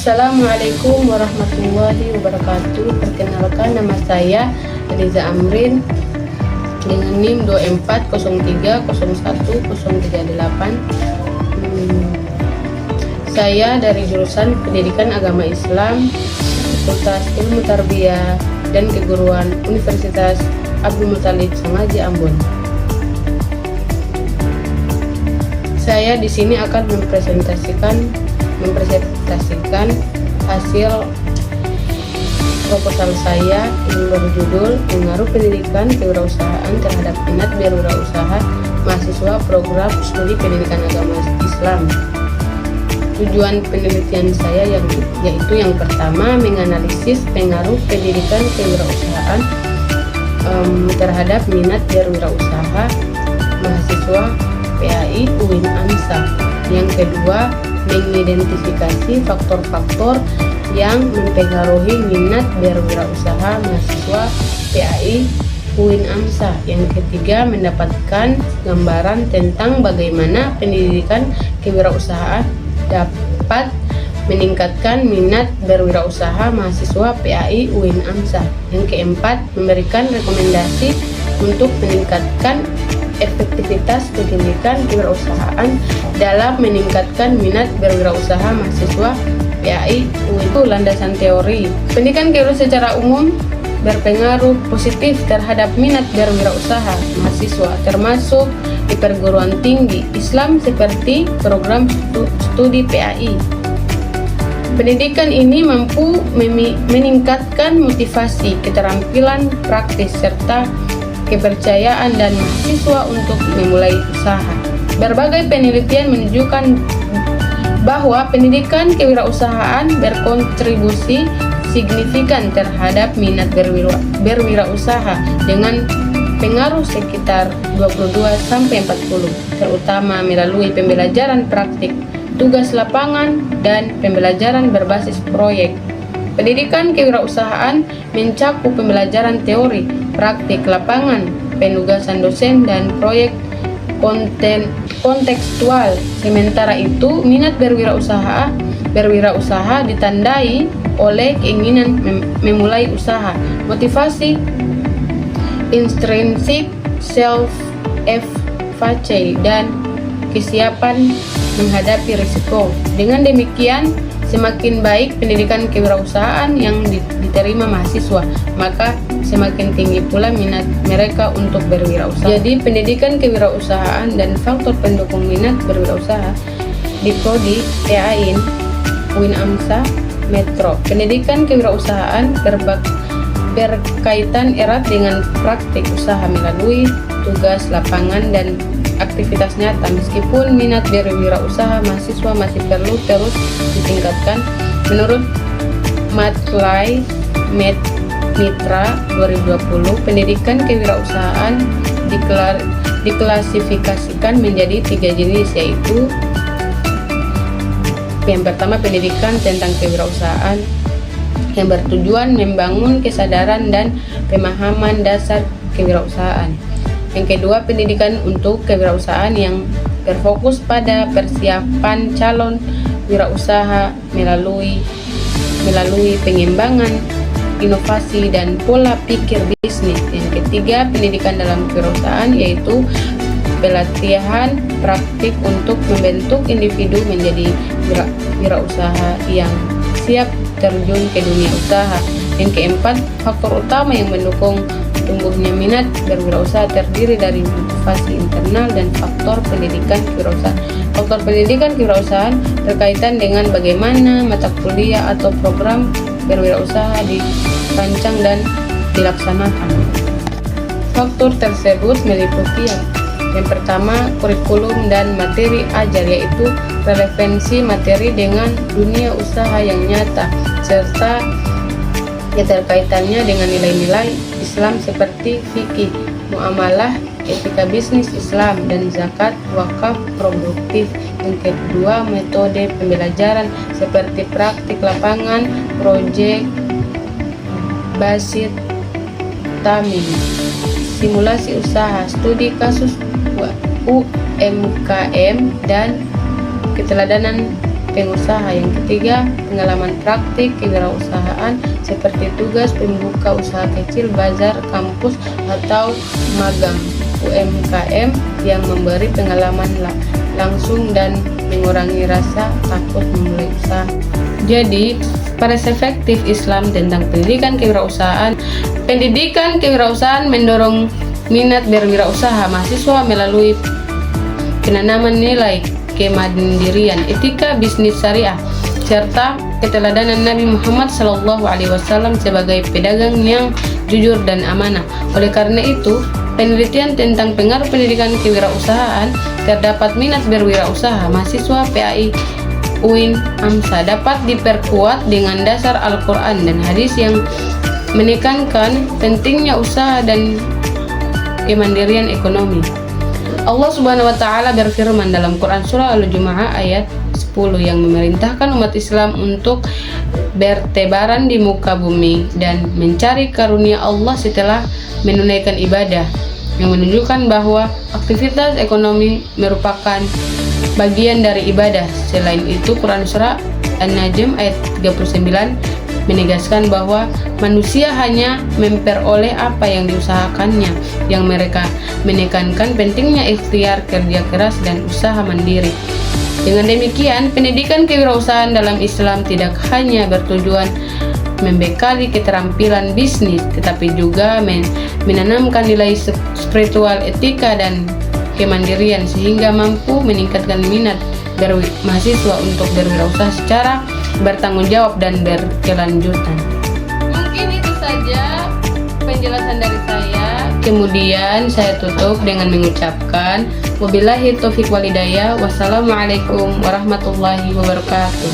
Assalamualaikum warahmatullahi wabarakatuh. Perkenalkan, nama saya Eliza Amrin dengan NIM 24030101038. Saya dari jurusan Pendidikan Agama Islam, Fakultas Ilmu Tarbiyah dan Keguruan Universitas Abdul Muthalib Samaja, Ambon. Saya di sini akan mempresentasikan hasil proposal saya yang berjudul Pengaruh Pendidikan Kewirausahaan terhadap minat berwirausaha mahasiswa program studi pendidikan agama Islam. Tujuan penelitian saya yaitu yang pertama, menganalisis pengaruh pendidikan kewirausahaan terhadap minat berwirausaha mahasiswa PAI UIN AMSA. Yang kedua, mengidentifikasi faktor-faktor yang mempengaruhi minat berwirausaha mahasiswa PAI UIN AMSA. Yang ketiga, mendapatkan gambaran tentang bagaimana pendidikan kewirausahaan dapat meningkatkan minat berwirausaha mahasiswa PAI UIN AMSA. Yang keempat, memberikan rekomendasi untuk meningkatkan efektivitas pendidikan kewirausahaan dalam meningkatkan minat berwirausaha mahasiswa PAI UIN. Landasan teori pendidikan kewirausahaan secara umum berpengaruh positif terhadap minat berwirausaha mahasiswa, termasuk di perguruan tinggi Islam seperti program studi PAI. Pendidikan ini mampu meningkatkan motivasi, keterampilan praktis, serta kepercayaan dan mahasiswa untuk memulai usaha. Berbagai penelitian menunjukkan bahwa pendidikan kewirausahaan berkontribusi signifikan terhadap minat berwirausaha dengan pengaruh sekitar 22-40, terutama melalui pembelajaran praktik, tugas lapangan, dan pembelajaran berbasis proyek. Pendidikan kewirausahaan mencakup pembelajaran teori, praktik lapangan, penugasan dosen, dan proyek kontekstual. Sementara itu, minat berwirausaha ditandai oleh keinginan memulai usaha, motivasi intrinsik, self-efficacy, dan kesiapan menghadapi risiko. Dengan demikian, semakin baik pendidikan kewirausahaan yang diterima mahasiswa, maka semakin tinggi pula minat mereka untuk berwirausaha. Jadi, pendidikan kewirausahaan dan faktor pendukung minat berwirausaha di Prodi PAI UIN AMSA Metro. Pendidikan kewirausahaan berkaitan erat dengan praktik usaha melalui tugas lapangan dan aktivitas nyata. Meskipun minat berwirausaha mahasiswa masih perlu terus ditingkatkan, menurut Matlai Mitra 2020, pendidikan kewirausahaan diklasifikasikan menjadi 3 jenis, yaitu yang pertama, pendidikan tentang kewirausahaan yang bertujuan membangun kesadaran dan pemahaman dasar kewirausahaan. Yang kedua, pendidikan untuk kewirausahaan yang berfokus pada persiapan calon wirausaha melalui pengembangan inovasi dan pola pikir bisnis. Yang ketiga, pendidikan dalam kewirausahaan, yaitu pelatihan praktik untuk membentuk individu menjadi wirausaha yang siap terjun ke dunia usaha. Yang keempat, faktor utama yang mendukung tumbuhnya minat berwirausaha terdiri dari motivasi internal dan faktor pendidikan kewirausahaan. Faktor pendidikan kewirausahaan berkaitan dengan bagaimana mata kuliah atau program berwirausaha dirancang dan dilaksanakan. Faktor tersebut meliputi yang pertama, kurikulum dan materi ajar, yaitu relevansi materi dengan dunia usaha yang nyata, serta keterkaitannya dengan nilai-nilai Islam seperti fikih, muamalah, etika bisnis Islam, dan zakat, wakaf, produktif. Yang kedua, metode pembelajaran seperti praktik lapangan, proyek, basit, tamim, simulasi usaha, studi kasus UMKM, dan keteladanan pengusaha. Yang ketiga, pengalaman praktik kewirausahaan seperti tugas pembuka usaha kecil, bazar, kampus, atau magang UMKM yang memberi pengalaman langsung dan mengurangi rasa takut memulai usaha. Jadi, perspektif Islam tentang pendidikan kewirausahaan. Pendidikan kewirausahaan mendorong minat berwirausaha mahasiswa melalui penanaman nilai kemandirian, etika bisnis syariah, serta keteladanan Nabi Muhammad SAW sebagai pedagang yang jujur dan amanah. Oleh karena itu, penelitian tentang pengaruh pendidikan kewirausahaan terdapat minat berwirausaha mahasiswa PAI UIN AMSA dapat diperkuat dengan dasar Al-Quran dan hadis yang menekankan pentingnya usaha dan kemandirian ekonomi. Allah Subhanahu wa taala berfirman dalam Quran surah Al-Jumu'ah ayat 10 yang memerintahkan umat Islam untuk bertebaran di muka bumi dan mencari karunia Allah setelah menunaikan ibadah, yang menunjukkan bahwa aktivitas ekonomi merupakan bagian dari ibadah. Selain itu, Quran surah An-Najm ayat 39 menegaskan bahwa manusia hanya memperoleh apa yang diusahakannya, yang mereka menekankan pentingnya ikhtiar, kerja keras, dan usaha mandiri. Dengan demikian, pendidikan kewirausahaan dalam Islam tidak hanya bertujuan membekali keterampilan bisnis, tetapi juga menanamkan nilai spiritual, etika, dan kemandirian sehingga mampu meningkatkan minat mahasiswa untuk berwirausaha secara bertanggung jawab dan berkelanjutan. Mungkin itu saja penjelasan dari saya. Kemudian saya tutup dengan mengucapkan wabillahi taufiq walhidayah. Wassalamualaikum warahmatullahi wabarakatuh.